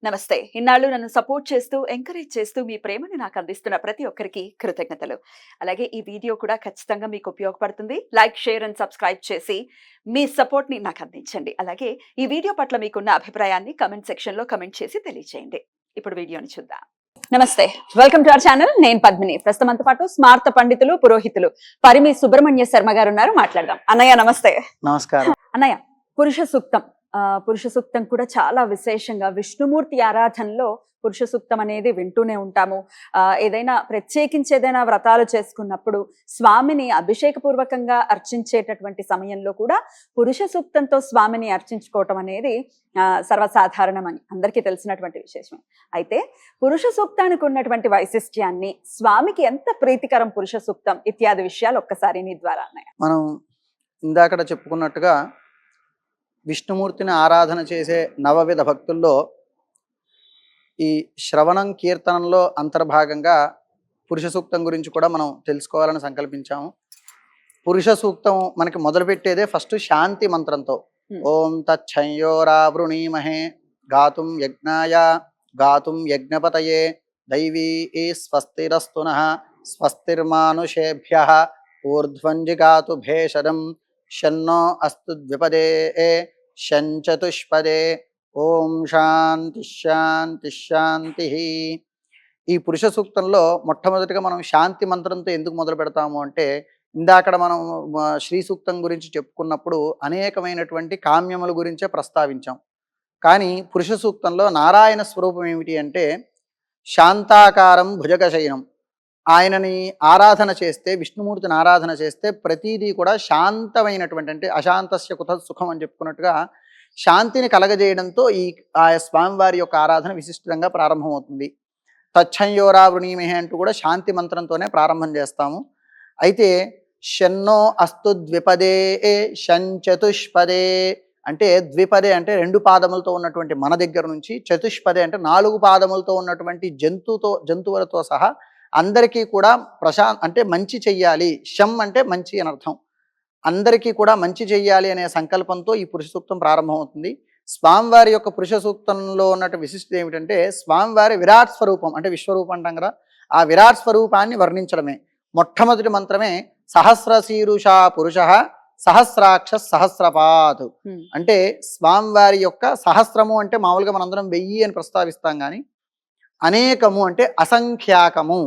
నమస్తే. ఇన్నాళ్ళు నన్ను సపోర్ట్ చేస్తూ, ఎంకరేజ్ చేస్తూ మీ ప్రేమను నాకు అందిస్తున్న ప్రతి ఒక్కరికి కృతజ్ఞతలు. అలాగే ఈ వీడియో కూడా ఖచ్చితంగా మీకు ఉపయోగపడుతుంది. లైక్, షేర్ అండ్ సబ్స్క్రైబ్ చేసి మీ సపోర్ట్‌ని నాకు అందించండి. అలాగే ఈ వీడియో పట్ల మీకున్న అభిప్రాయాన్ని కామెంట్ సెక్షన్‌లో కామెంట్ చేసి తెలియజేయండి. ఇప్పుడు వీడియోని చూద్దాం. నమస్తే. Welcome to our channel. నేను పద్మిని. ప్రస్తుతం మనతో పాటు స్మార్త పండితులు, పురోహితులు పరిమి సుబ్రహ్మణ్య శర్మ గారు ఉన్నారు. మాట్లాడదాం. అన్నయ్య నమస్తే. నమస్కారం. అన్నయ్య, పురుష సూక్తం పురుష సూక్తం కూడా చాలా విశేషంగా విష్ణుమూర్తి ఆరాధనలో పురుష సూక్తం అనేది వింటూనే ఉంటాము. ఏదైనా ప్రత్యేకించి ఏదైనా వ్రతాలు చేసుకున్నప్పుడు స్వామిని అభిషేకపూర్వకంగా అర్చించేటటువంటి సమయంలో కూడా పురుష సూక్తంతో స్వామిని అర్చించుకోవటం అనేది సర్వసాధారణమని అందరికీ తెలిసినటువంటి విశేషం. అయితే పురుష సూక్తానికి ఉన్నటువంటి వైశిష్ట్యాన్ని, స్వామికి ఎంత ప్రీతికరం పురుష సూక్తం ఇత్యాది విషయాలు ఒక్కసారి నీ ద్వారా అన్నయ్య. మనం ఇందాకడ చెప్పుకున్నట్టుగా విష్ణుమూర్తిని ఆరాధన చేసే నవవిధ భక్తుల్లో ఈ శ్రవణం కీర్తనంలో అంతర్భాగంగా పురుష సూక్తం గురించి కూడా మనం తెలుసుకోవాలని సంకల్పించాము. పురుష సూక్తం మనకి మొదలుపెట్టేదే ఫస్ట్ శాంతి మంత్రంతో. ఓం తచ్చంయోరావృణీమహే గాతుం యజ్ఞాయ గాతుం యజ్ఞపతయే దైవీ స్వస్తిరస్తునః స్వస్తిర్మానుషేభ్యః ఊర్ధ్వంజిగాతు భేషజం షన్నో అస్తు ద్విపదే షంచతుష్పదే ఓం శాంతి శాంతి శాంతి. ఈ పురుష సూక్తంలో మొట్టమొదటిగా మనం శాంతి మంత్రంతో ఎందుకు మొదలు పెడతాము అంటే, ఇందాక మనం శ్రీ సూక్తం గురించి చెప్పుకున్నప్పుడు అనేకమైనటువంటి కామ్యముల గురించే ప్రస్తావించాం. కానీ పురుష సూక్తంలో నారాయణ స్వరూపం ఏమిటి అంటే శాంతాకారం భుజగశయనం. ఆయనని ఆరాధన చేస్తే, విష్ణుమూర్తిని ఆరాధన చేస్తే ప్రతిదీ కూడా శాంతమైనటువంటి, అంటే అశాంతస్య కుత సుఖం అని చెప్పుకున్నట్టుగా శాంతిని కలగజేయడంతో ఈ ఆ స్వామివారి యొక్క ఆరాధన విశిష్టంగా ప్రారంభమవుతుంది. తచ్చంయోరావృణీమహే అంటూ కూడా శాంతి మంత్రంతోనే ప్రారంభం చేస్తాము. అయితే షన్నో అస్తు ద్విపదే షంచతుష్పదే అంటే, ద్విపదే అంటే రెండు పాదములతో ఉన్నటువంటి మన దగ్గర నుంచి, చతుష్పదే అంటే నాలుగు పాదములతో ఉన్నటువంటి జంతువులతో సహా అందరికీ కూడా అంటే మంచి చెయ్యాలి. శం అంటే మంచి అని అర్థం. అందరికీ కూడా మంచి చెయ్యాలి అనే సంకల్పంతో ఈ పురుష సూక్తం ప్రారంభమవుతుంది. స్వామివారి యొక్క పురుష సూక్తంలో ఉన్నట్టు విశిష్టత ఏమిటంటే, స్వామివారి విరాట్ స్వరూపం, అంటే విశ్వరూపం అంటాం కదా, ఆ విరాట్ స్వరూపాన్ని వర్ణించడమే. మొట్టమొదటి మంత్రమే సహస్రశీరుష పురుష సహస్రాక్ష సహస్రపాత్. అంటే స్వామివారి యొక్క సహస్రము అంటే మామూలుగా మనందరం 1000 అని ప్రస్తావిస్తాం, కానీ అనేకము అంటే అసంఖ్యాకము,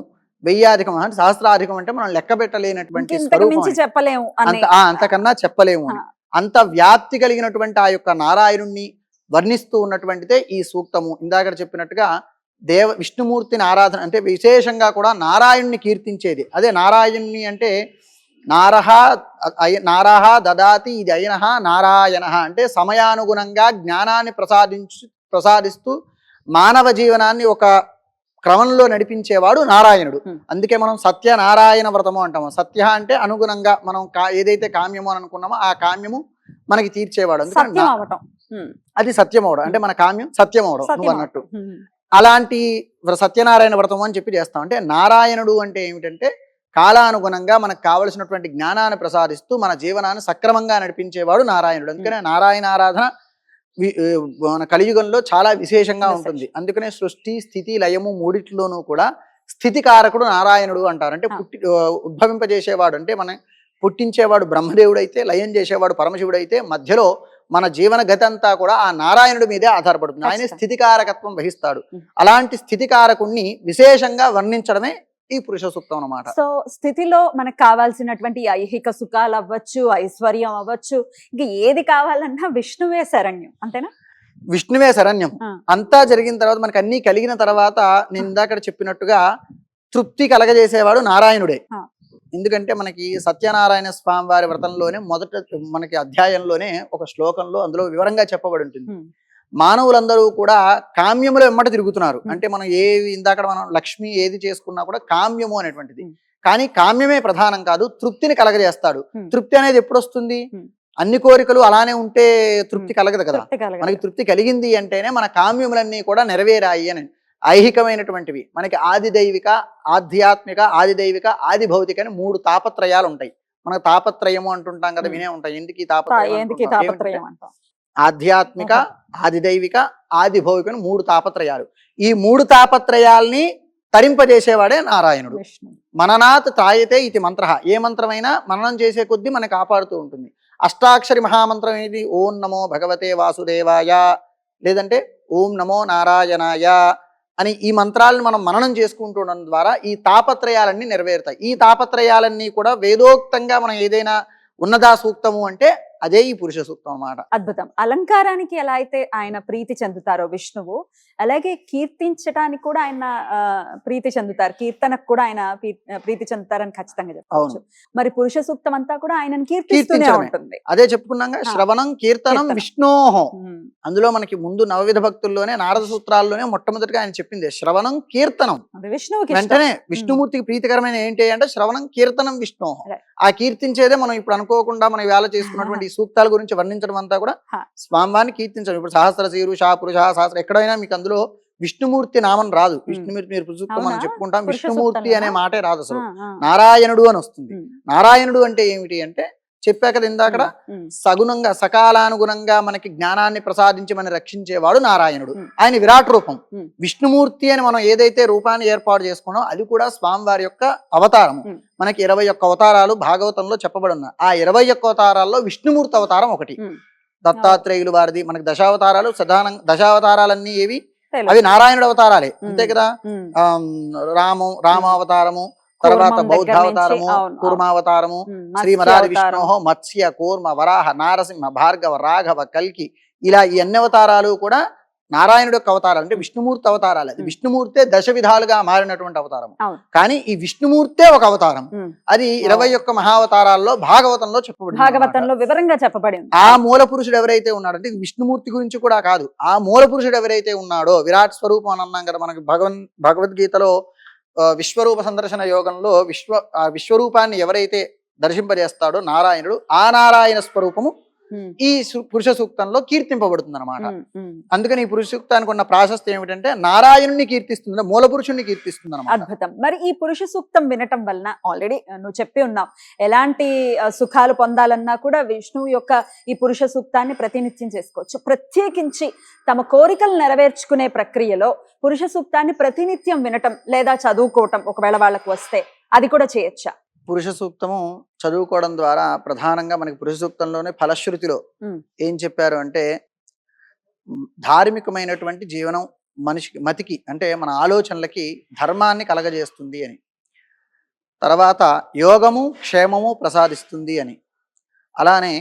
1000 అంటే సహస్రాధికం అంటే మనం లెక్క పెట్టలేనటువంటి స్వరూపం, చెప్పలేము, అంతకన్నా చెప్పలేము అని. అంత వ్యాప్తి కలిగినటువంటి ఆ యొక్క నారాయణుణ్ణి వర్ణిస్తూ ఉన్నటువంటిదే ఈ సూక్తము. ఇందాక చెప్పినట్టుగా విష్ణుమూర్తిని ఆరాధన అంటే విశేషంగా కూడా నారాయణుని కీర్తించేది. అదే నారాయణుని అంటే నారహ దదాతి ఇది అయినహ నారాయణ అంటే సమయానుగుణంగా జ్ఞానాన్ని ప్రసాదిస్తూ మానవ జీవనాన్ని ఒక క్రమంలో నడిపించేవాడు నారాయణుడు. అందుకే మనం సత్యనారాయణ వ్రతము అంటాము. సత్య అంటే అనుగుణంగా మనం ఏదైతే కామ్యము అని అనుకున్నామో ఆ కామ్యము మనకి తీర్చేవాడు. అందుకని అది సత్యం అవడం, అంటే మన కామ్యం సత్యం అవడం నువ్వు అన్నట్టు. అలాంటి సత్యనారాయణ వ్రతము అని చెప్పి చేస్తాం. అంటే నారాయణుడు అంటే ఏమిటంటే కాలానుగుణంగా మనకు కావలసినటువంటి జ్ఞానాన్ని ప్రసాదిస్తూ మన జీవనాన్ని సక్రమంగా నడిపించేవాడు నారాయణుడు. అందుకనే నారాయణ ఆరాధన మన కలియుగంలో చాలా విశేషంగా ఉంటుంది. అందుకనే సృష్టి స్థితి లయము మూడిట్లోనూ కూడా స్థితికారకుడు నారాయణుడు అంటారు. అంటే ఉద్భవింపజేసేవాడు, అంటే మన పుట్టించేవాడు బ్రహ్మదేవుడు అయితే, లయం చేసేవాడు పరమశివుడు అయితే, మధ్యలో మన జీవన గతి అంతా కూడా ఆ నారాయణుడి మీదే ఆధారపడుతుంది. ఆయనే స్థితికారకత్వం వహిస్తాడు. అలాంటి స్థితికారకుణ్ణి విశేషంగా వర్ణించడమే ఈ పురుష సూక్తం అన్నమాట. సో స్థితిలో మనకు కావాల్సినటువంటి ఐహిక సుఖాలు అవ్వచ్చు, ఐశ్వర్యం అవ్వచ్చు, ఇంకా ఏది కావాలన్నా విష్ణువే శరణ్యం, అంతేనా? విష్ణువే శరణ్యం. అంతా జరిగిన తర్వాత, మనకు అన్ని కలిగిన తర్వాత, నేను ఇందాక చెప్పినట్టుగా తృప్తి కలగజేసేవాడు నారాయణుడే. ఎందుకంటే మనకి సత్యనారాయణ స్వామి వారి వ్రతంలోనే మొదట మనకి అధ్యాయంలోనే ఒక శ్లోకంలో అందులో వివరంగా చెప్పబడి ఉంటుంది. మానవులందరూ కూడా కామ్యముల వెంబట తిరుగుతున్నారు. అంటే మనం ఇందాక మనం లక్ష్మి ఏది చేసుకున్నా కూడా కామ్యము అనేటువంటిది. కానీ కామ్యమే ప్రధానం కాదు, తృప్తిని కలగజేస్తాడు. తృప్తి అనేది ఎప్పుడు వస్తుంది? అన్ని కోరికలు అలానే ఉంటే తృప్తి కలగదు కదా. మనకి తృప్తి కలిగింది అంటేనే మన కామ్యములన్నీ కూడా నెరవేరాయి అని. ఐహికమైనటువంటివి మనకి ఆది దైవిక, ఆధ్యాత్మిక, ఆది దైవిక, ఆది భౌతిక అని 3 తాపత్రయాలు ఉంటాయి. మనకు తాపత్రయము అంటుంటాం కదా, వినే ఉంటాయి. ఎందుకు ఈ తాపత్రయం? ఆధ్యాత్మిక, ఆదిదైవిక, ఆదిభౌతిక అని 3 తాపత్రయాలు. ఈ 3 తాపత్రయాల్ని తరింపజేసేవాడే నారాయణుడు. విష్ణు. మననాత్ తాయతే ఇది మంత్ర. ఏ మంత్రమైనా మననం చేసే కొద్దీ మనకి కాపాడుతూ ఉంటుంది. అష్టాక్షరి మహామంత్రం ఏది? ఓం నమో భగవతే వాసుదేవాయ, లేదంటే ఓం నమో నారాయణాయ అని ఈ మంత్రాలను మనం మననం చేసుకుంటుండడం ద్వారా ఈ తాపత్రయాలన్నీ నెరవేరుతాయి. ఈ తాపత్రయాలన్నీ కూడా వేదోక్తంగా మనం ఏదైనా ఉన్నదా సూక్తము అంటే అదే ఈ పురుష సూక్తం అన్నమాట. అద్భుతం. అలంకారానికి ఎలా అయితే ఆయన ప్రీతి చెందుతారో విష్ణువు, అలాగే కీర్తించడానికి కూడా ఆయన ప్రీతి చెందుతారు. కీర్తనకు కూడా ఆయన ప్రీతి చెందుతారని ఖచ్చితంగా చెప్పవచ్చు. మరి పురుష సూక్తం అంతా కూడా ఆయనను కీర్తిస్తూనే ఉంటుంది. అదే చెప్పుకున్నాగా, శ్రవణం కీర్తనం విష్ణోహో. అందులో మనకి ముందు నవవిధ భక్తుల్లోనే నారద సూత్రాల్లోనే మొట్టమొదటిగా ఆయన చెప్పింది శ్రవణం కీర్తనం. విష్ణువుకి వెంటనే విష్ణుమూర్తికి ప్రీతికరమైన ఏంటి అంటే శ్రవణం కీర్తనం విష్ణోహో. ఆ కీర్తించేదే మనం ఇప్పుడు అనుకోకుండా మనం వేళ చేసుకున్నటువంటి ఈ సూక్తాల గురించి వర్ణించడం అంతా కూడా స్వామివారిని కీర్తించడం. ఇప్పుడు సహస్ర శీరుష పురుష సహస్ర ఎక్కడైనా మీకు అందులో విష్ణుమూర్తి నామం రాదు. విష్ణుమూర్తి మీరు సూక్తం మనం చెప్పుకుంటాం, విష్ణుమూర్తి అనే మాటే రాదు అసలు. నారాయణుడు అని వస్తుంది. నారాయణుడు అంటే ఏమిటి అంటే చెప్పా కదా ఇందాక, సగుణంగా సకాలానుగుణంగా మనకి జ్ఞానాన్ని ప్రసాదించి మనం రక్షించేవాడు నారాయణుడు. ఆయన విరాట్ రూపం. విష్ణుమూర్తి అని మనం ఏదైతే రూపాన్ని ఏర్పాటు చేసుకున్నాం అది కూడా స్వామివారి యొక్క అవతారము. మనకి 21 అవతారాలు భాగవతంలో చెప్పబడి ఉన్నాయి. ఆ 21 అవతారాల్లో విష్ణుమూర్తి అవతారం ఒకటి. దత్తాత్రేయులు వారిది. మనకి దశావతారాలు దశావతారాలన్నీ ఏవి? అవి నారాయణుడు అవతారాలే, అంతే కదా. రామావతారము, తర్వాత బౌద్ధావతారము, కూర్మావతారము, శ్రీమరాది విష్ణోహో మత్స్య కూర్మ వరాహ నారసింహ భార్గవ రాఘవ కల్కి, ఇలా ఈ అన్ని అవతారాలు కూడా నారాయణుడు యొక్క అవతారాలు, అంటే విష్ణుమూర్తి అవతారాలు. అది విష్ణుమూర్తే దశ విధాలుగా మారినటువంటి అవతారం. కానీ ఈ విష్ణుమూర్తే ఒక అవతారం. అది 21 మహావతారాల్లో భాగవతంలో చెప్పబడింది. భాగవతంలో వివరంగా చెప్పబడింది. ఆ మూల పురుషుడు ఎవరైతే ఉన్నాడో, అంటే విష్ణుమూర్తి గురించి కూడా కాదు, ఆ మూల పురుషుడు ఎవరైతే ఉన్నాడో, విరాట్ స్వరూపం అని అన్నాం కదా మనకి భగవద్గీతలో. విశ్వరూప సందర్శన యోగంలో విశ్వరూపాన్ని ఎవరైతే దర్శింపజేస్తాడో నారాయణుడు, ఆ నారాయణ స్వరూపము ఈ పురుష సూక్తంలో కీర్తింపబడుతుంది అనమాట. అందుకని ఈ పురుష సూక్తానికి ఉన్న ప్రాశస్త్యం ఏమిటంటే నారాయణుని కీర్తిస్తుంది, మూల పురుషుణ్ణి కీర్తిస్తుంది అనమాట. అద్భుతం. మరి ఈ పురుష సూక్తం వినటం వలన ఆల్రెడీ నువ్వు చెప్పి ఉన్నావు, ఎలాంటి సుఖాలు పొందాలన్నా కూడా విష్ణువు యొక్క ఈ పురుష సూక్తాన్ని ప్రతినిత్యం చేసుకోవచ్చు. ప్రత్యేకించి తమ కోరికలు నెరవేర్చుకునే ప్రక్రియలో పురుష సూక్తాన్ని ప్రతినిత్యం వినటం లేదా చదువుకోవటం ఒకవేళ వాళ్ళకు వస్తే అది కూడా చేయొచ్చా? పురుష సూక్తము చదువుకోవడం ద్వారా ప్రధానంగా మనకి పురుష సూక్తంలోనే ఫలశ్రుతిలో ఏం చెప్పారు అంటే, ధార్మికమైనటువంటి జీవనం మనిషికి మతికి అంటే మన ఆలోచనలకి ధర్మాన్ని కలగజేస్తుంది అని, తర్వాత యోగము క్షేమము ప్రసాదిస్తుంది అని, అలానే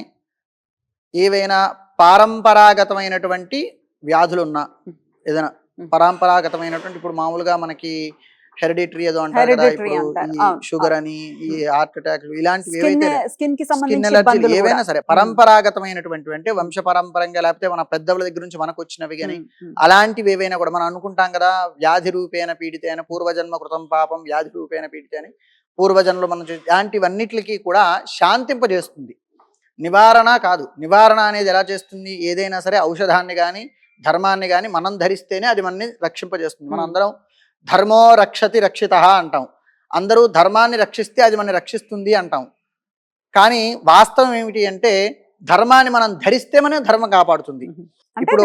ఏవైనా పారంపరాగతమైనటువంటి వ్యాధులున్నా, ఏదైనా పరంపరాగతమైనటువంటి, ఇప్పుడు మామూలుగా మనకి హెరిడిటరీ ఏదో అంటారు కదా, ఇప్పుడు ఈ షుగర్ అని, ఈ హార్ట్ అటాక్, ఇలాంటివి ఏవైతే స్కిన్ ఎలర్జీ ఏవైనా సరే పరంపరాగతమైనటువంటి, అంటే వంశ పరంపరంగా లేకపోతే మన పెద్దల దగ్గర నుంచి మనకు వచ్చినవి కానీ అలాంటివి ఏవైనా కూడా మనం అనుకుంటాం కదా, వ్యాధి రూపేణ పీడితేన పూర్వజన్మ కృతం పాపం వ్యాధి రూపేణ పీడితే అని, పూర్వజన్మలో మనం ఇలాంటివన్నిటికి కూడా శాంతింపజేస్తుంది. నివారణ కాదు. నివారణ అనేది ఎలా చేస్తుంది? ఏదైనా సరే ఔషధాన్ని కానీ ధర్మాన్ని కానీ మనం ధరిస్తేనే అది మనని రక్షింపజేస్తుంది. మనం అందరం ధర్మో రక్షతి రక్షిత అంటాం. అందరూ ధర్మాన్ని రక్షిస్తే అది మనని రక్షిస్తుంది అంటాం. కానీ వాస్తవం ఏమిటి అంటే ధర్మాన్ని మనం ధరిస్తే మన ధర్మం కాపాడుతుంది. ఇప్పుడు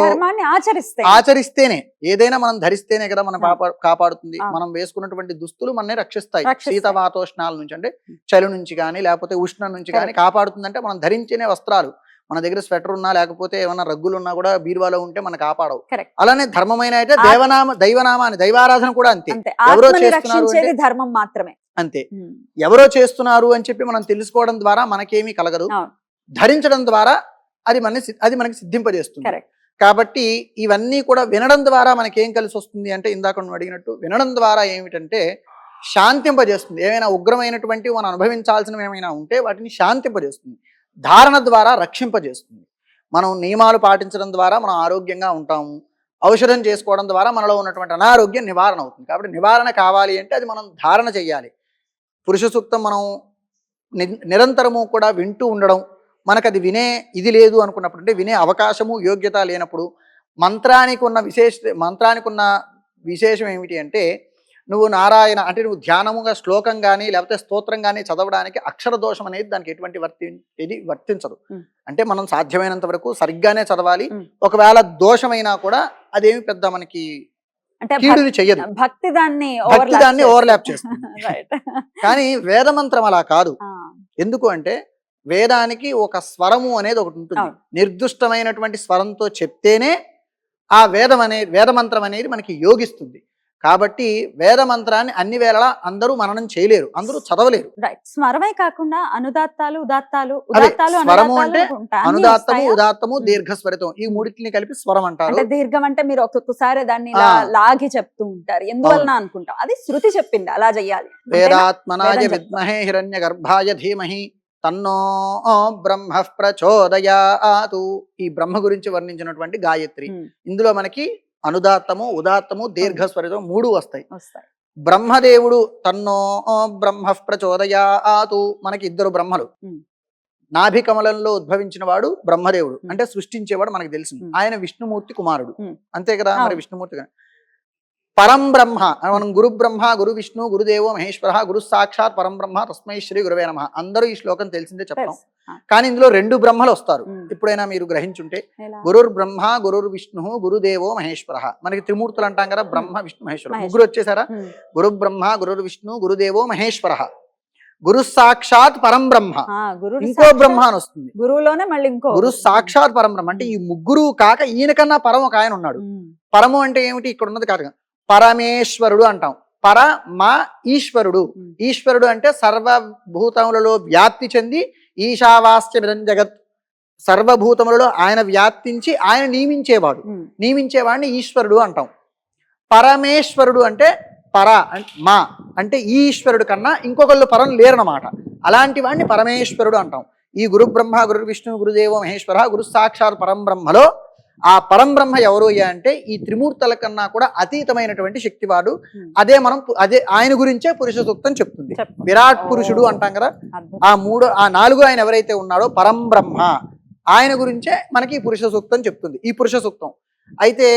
ఆచరిస్తేనే, ఏదైనా మనం ధరిస్తేనే కదా మనం కాపాడుతుంది. మనం వేసుకున్నటువంటి దుస్తులు మనని రక్షిస్తాయి శీతవాతోష్ణాల నుంచి, అంటే చలి నుంచి కానీ లేకపోతే ఉష్ణం నుంచి కానీ కాపాడుతుంది. అంటే మనం ధరించేనే వస్త్రాలు, మన దగ్గర స్వెటర్ ఉన్నా లేకపోతే ఏమైనా రగ్గులు ఉన్నా కూడా బీరువాలో ఉంటే మనకు కాపాడవు. అలానే ధర్మమైన అయితే దైవనామాన్ని దైవారాధన కూడా అంతే. ఎవరో చేస్తున్నారు ధర్మం మాత్రమే అంతే. ఎవరో చేస్తున్నారు అని చెప్పి మనం తెలుసుకోవడం ద్వారా మనకేమీ కలగదు. ధరించడం ద్వారా అది మనకి సిద్ధింపజేస్తుంది. కాబట్టి ఇవన్నీ కూడా వినడం ద్వారా మనకేం కలిసి వస్తుంది అంటే, ఇందాక నువ్వు అడిగినట్టు వినడం ద్వారా ఏమిటంటే శాంతింపజేస్తుంది. ఏమైనా ఉగ్రమైనటువంటి మనం అనుభవించాల్సినవి ఏమైనా ఉంటే వాటిని శాంతింపజేస్తుంది. ధారణ ద్వారా రక్షింపజేస్తుంది. మనం నియమాలు పాటించడం ద్వారా మనం ఆరోగ్యంగా ఉంటాము. ఔషధం చేసుకోవడం ద్వారా మనలో ఉన్నటువంటి అనారోగ్యం నివారణ అవుతుంది. కాబట్టి నివారణ కావాలి అంటే అది మనం ధారణ చెయ్యాలి. పురుష సూక్తం మనం నిరంతరము కూడా వింటూ ఉండడం, మనకు అది వినే ఇది లేదు అనుకున్నప్పుడు, అంటే వినే అవకాశము యోగ్యత లేనప్పుడు, మంత్రానికి ఉన్న విశేషం ఏమిటి అంటే, నువ్వు నారాయణ అంటే నువ్వు ధ్యానముగా శ్లోకం కానీ లేకపోతే స్తోత్రం కానీ చదవడానికి అక్షర దోషం అనేది దానికి ఎటువంటి ఇది వర్తించదు. అంటే మనం సాధ్యమైనంత వరకు సరిగ్గానే చదవాలి. ఒకవేళ దోషమైనా కూడా అదేమి పెద్ద మనకి అంటే కీడుని చెయ్యదు. భక్తి దాన్ని ఓవర్లాప్ చేస్తుంది. కానీ వేదమంత్రం అలా కాదు. ఎందుకు అంటే వేదానికి ఒక స్వరము అనేది ఒకటి ఉంటుంది. నిర్దిష్టమైనటువంటి స్వరంతో చెప్తేనే ఆ వేదమంత్రం అనేది మనకి యోగిస్తుంది. కాబట్టి వేద మంత్రాన్ని అన్ని వేళలా అందరూ మననం చేయలేరు, అందరూ చదవలేరు. స్వరమే కాకుండా అనుదాత్తాలు ఉదాత్తాలు స్వరము అంటే అనుదాత్తము ఉదాత్తము దీర్ఘస్వరితం ఈ మూడింటిని కలిపి స్వరం అంటారు. అంటే దీర్ఘం అంటే మీరు ఒక్కొక్కసారి దాన్ని లాగి చెప్తూ ఉంటారు, ఎందువలన అనుకుంటాం అది శృతి చెప్పింది అలా చెయ్యాలి. వేదాత్మనాయ విద్మహే హిరణ్య గర్భాయ ధీమహి తన్నో బ్రహ్మ ప్రచోదయాతు. ఈ బ్రహ్మ గురించి వర్ణించినటువంటి గాయత్రి. ఇందులో మనకి అనుదాత్తము ఉదాత్తము దీర్ఘస్వరితం 3 వస్తాయి. బ్రహ్మదేవుడు తన్నో బ్రహ్మ ప్రచోదయాతు. మనకి 2 బ్రహ్మలు. నాభి కమలంలో ఉద్భవించిన వాడు బ్రహ్మదేవుడు, అంటే సృష్టించేవాడు మనకు తెలిసింది. ఆయన విష్ణుమూర్తి కుమారుడు, అంతే కదా. మరి విష్ణుమూర్తి పరం బ్రహ్మ మనం గురు బ్రహ్మ గురు విష్ణు గురుదేవో మహేశ్వర గురు సాక్షాత్ పరం బ్రహ్మ తస్మై శ్రీ గురువే నమః. అందరూ ఈ శ్లోకం తెలిసిందే చెప్తాం. కానీ ఇందులో 2 బ్రహ్మలు వస్తారు. ఎప్పుడైనా మీరు గ్రహించుంటే గురుర్ బ్రహ్మ గురుర్ విష్ణు గురుదేవో మహేశ్వర. మనకి త్రిమూర్తులు అంటాం కదా, బ్రహ్మ విష్ణు మహేశ్వర. 3 వచ్చేసారా? గురు బ్రహ్మ గురుర్ విష్ణు గురుదేవో మహేశ్వర గురు సాక్షాత్ పరం బ్రహ్మ. ఇంకో బ్రహ్మ అని వస్తుంది గురువులోనే మళ్ళీ ఇంకో గురు సాక్షాత్ పరం బ్రహ్మ. అంటే ఈ 3 కాక ఈయనకన్నా పరం ఒక ఆయన ఉన్నాడు. పరము అంటే ఏమిటి? ఇక్కడ ఉన్నది కాదు, పరమేశ్వరుడు అంటాం. పరమ ఈశ్వరుడు. ఈశ్వరుడు అంటే సర్వభూతములలో వ్యాప్తి చెంది ఈశావాస్యమిదం జగత్, సర్వభూతములలో ఆయన వ్యాప్తించి ఆయన నియమించేవాడిని ఈశ్వరుడు అంటాం. పరమేశ్వరుడు అంటే మా అంటే ఈశ్వరుడు కన్నా ఇంకొకళ్ళు పరం లేరన్నమాట. అలాంటి వాడిని పరమేశ్వరుడు అంటాం. ఈ గురు బ్రహ్మ గురు విష్ణు గురుదేవ మహేశ్వర గురు సాక్షాత్ పరం బ్రహ్మలో ఆ పరంబ్రహ్మ ఎవరు అంటే ఈ త్రిమూర్తుల కన్నా కూడా అతీతమైనటువంటి శక్తివాడు. అదే ఆయన గురించే పురుష సూక్తం చెప్తుంది. విరాట్ పురుషుడు అంటాం కదా, ఆ 4 ఆయన ఎవరైతే ఉన్నాడో పరంబ్రహ్మ, ఆయన గురించే మనకి ఈ పురుష సూక్తం చెప్తుంది. ఈ పురుష సూక్తం అయితే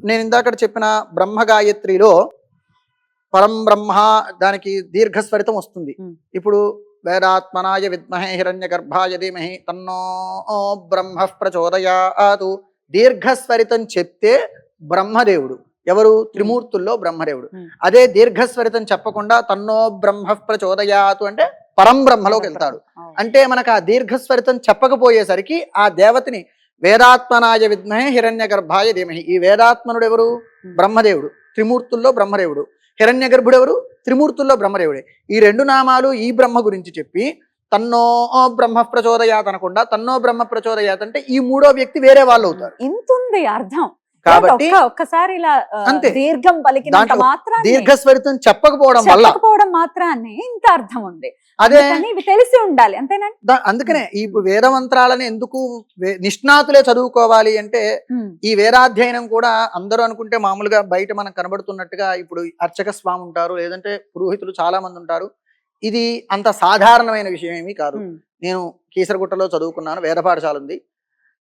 నేను ఇందాక చెప్పిన బ్రహ్మ గాయత్రిలో పరంబ్రహ్మ దానికి దీర్ఘస్వరితం వస్తుంది. ఇప్పుడు వేదాత్మనాయ విద్మహే హిరణ్య గర్భాయ ధీమహి తన్నో బ్రహ్మ ప్రచోదయాతు. దీర్ఘస్వరితం చెప్తే బ్రహ్మదేవుడు ఎవరు? త్రిమూర్తుల్లో బ్రహ్మదేవుడు. అదే దీర్ఘస్వరితం చెప్పకుండా తన్నో బ్రహ్మ ప్రచోదయాతు అంటే పరంబ్రహ్మలోకి వెళ్తాడు. అంటే మనకు ఆ దీర్ఘస్వరితం చెప్పకపోయేసరికి ఆ దేవతని వేదాత్మనాయ విద్మహే హిరణ్య గర్భాయ ధీమహి. ఈ వేదాత్మనుడు ఎవరు? బ్రహ్మదేవుడు. త్రిమూర్తుల్లో బ్రహ్మదేవుడు. హిరణ్య గర్భుడు ఎవరు? త్రిమూర్తుల్లో బ్రహ్మదేవుడే. ఈ 2 నామాలు ఈ బ్రహ్మ గురించి చెప్పి తన్నో బ్రహ్మ ప్రచోదయాత్ అనకుండా తన్నో బ్రహ్మ ప్రచోదయాత్ అంటే ఈ 3వ వ్యక్తి వేరే వాళ్ళు అవుతారు. ఇంతుంది అర్థం. కాబట్టి ఒక్కసారి ఇలా దీర్ఘం పలికినంత మాత్రాన్ని, దీర్ఘస్వరితం చెప్పకపోవడం మాత్రాన్ని ఇంత అర్థం ఉంది. అదే ఇవి తెలిసి ఉండాలి, అంతేనా? అందుకనే ఈ వేద మంత్రాలని ఎందుకు నిష్ణాతులే చదువుకోవాలి అంటే ఈ వేదాధ్యయనం కూడా అందరూ అనుకుంటే మామూలుగా బయట మనకు కనబడుతున్నట్టుగా ఇప్పుడు అర్చక స్వామి ఉంటారు, లేదంటే పురోహితులు చాలా మంది ఉంటారు. ఇది అంత సాధారణమైన విషయం ఏమీ కాదు. నేను కీసరగుట్టలో చదువుకున్నాను, వేద పాఠశాల ఉంది.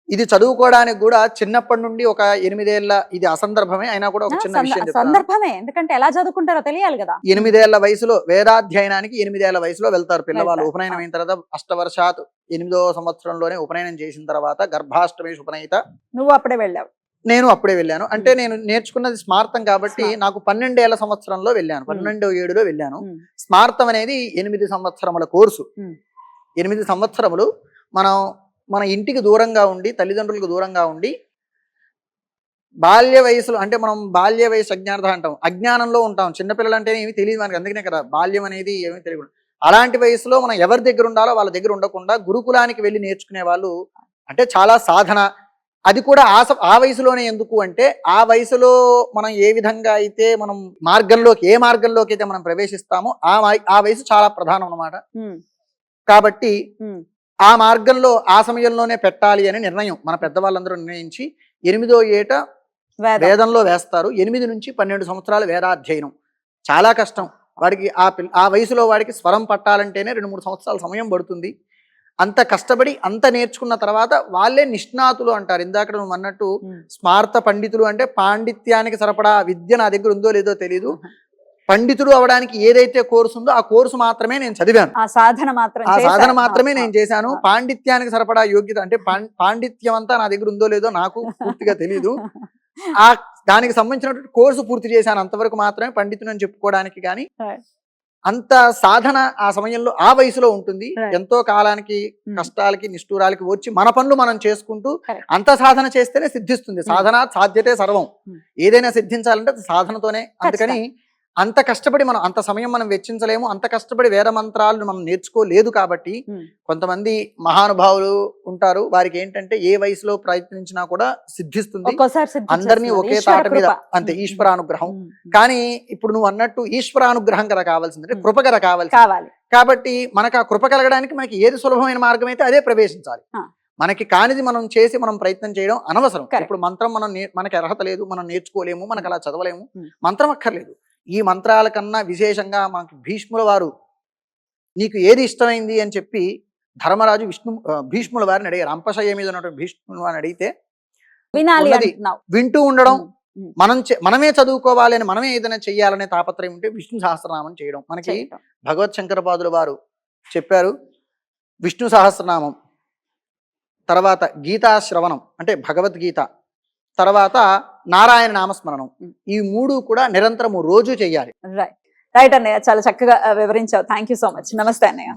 ఇది చదువుకోవడానికి కూడా చిన్నప్పటి నుండి ఒక 8 ఏళ్ల, ఇది అసందర్భమే అయినా కూడా ఒక చిన్న విషయం సందర్భమే, ఎందుకంటే ఎలా చదువుకుంటారో తెలియాలి కదా. 8 ఏళ్ల వయసులో వేదాధ్యయనానికి 8 ఏళ్ల వయసులో వెళ్తారు పిల్లవాళ్ళు. ఉపనయనం అయిన తర్వాత అష్టవర్షాత్ 8వ సంవత్సరంలోనే ఉపనయనం చేసిన తర్వాత గర్భాష్టమేషు ఉపనయిత. నువ్వు అప్పుడే వెళ్ళావు? నేను అప్పుడే వెళ్ళాను. అంటే నేను నేర్చుకున్నది స్మార్తం కాబట్టి నాకు 12 ఏళ్ల సంవత్సరంలో వెళ్ళాను, 12వ వెళ్ళాను. స్మార్తం అనేది 8 సంవత్సరముల కోర్సు. 8 సంవత్సరములు మన ఇంటికి దూరంగా ఉండి, తల్లిదండ్రులకు దూరంగా ఉండి, బాల్య వయసులో అంటే మనం బాల్య వయసు అజ్ఞానత అంటాం, అజ్ఞానంలో ఉంటాం. చిన్నపిల్లలు అంటే ఏమి తెలియదు మనకి, అందుకనే కదా బాల్యం అనేది ఏమీ తెలియదు. అలాంటి వయసులో మనం ఎవరి దగ్గర ఉండాలో వాళ్ళ దగ్గర ఉండకుండా గురుకులానికి వెళ్ళి నేర్చుకునే వాళ్ళు అంటే చాలా సాధన. అది కూడా ఆ వయసులోనే. ఎందుకు అంటే ఆ వయసులో మనం ఏ విధంగా అయితే మనం ఏ మార్గంలోకి అయితే మనం ప్రవేశిస్తామో ఆ వయసు చాలా ప్రధానం అన్నమాట. కాబట్టి ఆ మార్గంలో ఆ సమయంలోనే పెట్టాలి అని నిర్ణయం మన పెద్దవాళ్ళందరూ నిర్ణయించి 8వ ఏట వేదంలో వేస్తారు. 8 నుంచి 12 సంవత్సరాలు వేదాధ్యయనం చాలా కష్టం. వాడికి ఆ వయసులో వాడికి స్వరం పట్టాలంటేనే 2-3 సంవత్సరాల సమయం పడుతుంది. అంత కష్టపడి అంత నేర్చుకున్న తర్వాత వాళ్ళే నిష్ణాతులు అంటారు. ఇందాక నువ్వు అన్నట్టు స్మార్త పండితులు అంటే పాండిత్యానికి సరిపడా విద్య నా దగ్గర ఉందో లేదో తెలియదు, పండితుడు అవడానికి ఏదైతే కోర్సు ఉందో ఆ కోర్సు మాత్రమే నేను చదివాను, ఆ సాధన మాత్రం ఆ చేశారు. సాధన మాత్రమే నేను చేశాను. ఆ. పాండిత్యానికి సరిపడా యోగ్యత అంటే పాండిత్యం అంతా నా దగ్గర ఉందో లేదో నాకు పూర్తిగా తెలియదు. ఆ దానికి సంబంధించినటువంటి కోర్సు పూర్తి చేశాను, అంతవరకు మాత్రమే పండితుని అని చెప్పుకోవడానికి. కానీ Right. అంత సాధన ఆ సమయంలో ఆ వయసులో ఉంటుంది. Right. ఎంతో కాలానికి కష్టాలకి నిష్ఠూరాలకి వచ్చి మన పనులు మనం చేసుకుంటూ Correct. అంత సాధన చేస్తేనే సిద్ధిస్తుంది. సాధన సాధ్యతే సర్వం. ఏదైనా సిద్ధించాలంటే అది సాధనతోనే. అందుకని అంత కష్టపడి మనం అంత సమయం మనం వెచ్చించలేము, అంత కష్టపడి వేద మంత్రాలను మనం నేర్చుకోలేదు. కాబట్టి కొంతమంది మహానుభావులు ఉంటారు, వారికి ఏంటంటే ఏ వయసులో ప్రయత్నించినా కూడా సిద్ధిస్తుంది. ఒక్కోసారి అందరినీ సిద్ధించేస్తుంది. ఒకే ఈశ్వర తాట మీద కృప. అంతే ఈశ్వరానుగ్రహం. కానీ ఇప్పుడు నువ్వు అన్నట్టు ఈశ్వరానుగ్రహం కదా కావాల్సింది, అంటే కృప కదా కావాల్సింది. కావాలి. కాబట్టి మనకు ఆ కృప కలగడానికి మనకి ఏది సులభమైన మార్గం అయితే అదే ప్రవేశించాలి. మనకి కానిది మనం చేసి మనం ప్రయత్నం చేయడం అనవసరం. Correct. ఇప్పుడు మంత్రం మనకి అర్హత లేదు, మనం నేర్చుకోలేము, మనకు అలా చదవలేము, Hmm. మంత్రం అక్కర్లేదు. ఈ మంత్రాల కన్నా విశేషంగా మనకి భీష్ముల వారు నీకు ఏది ఇష్టమైంది అని చెప్పి ధర్మరాజు భీష్ముల వారిని అడిగారు. అంపశయ్య మీద ఉన్నటువంటి భీష్ముల వారిని అడిగితే వినాలి ఉన్నది అంటున్నావు. వింటూ ఉండడం, ఉమ్. మనమే చదువుకోవాలి అని, మనమే ఏదైనా చెయ్యాలనే తాపత్రయం ఉంటే విష్ణు సహస్రనామం చేయడం. మనకి చేయటం. భగవత్ శంకరపాదుల వారు చెప్పారు, విష్ణు సహస్రనామం తర్వాత గీతాశ్రవణం అంటే భగవద్గీత, తర్వాత నారాయణ నామస్మరణం, ఈ మూడు కూడా నిరంతరము రోజు చెయ్యాలి. రైట్ అన్నయ్య, చాలా చక్కగా వివరించావు. Thank you so much. నమస్తే అన్నయ్య.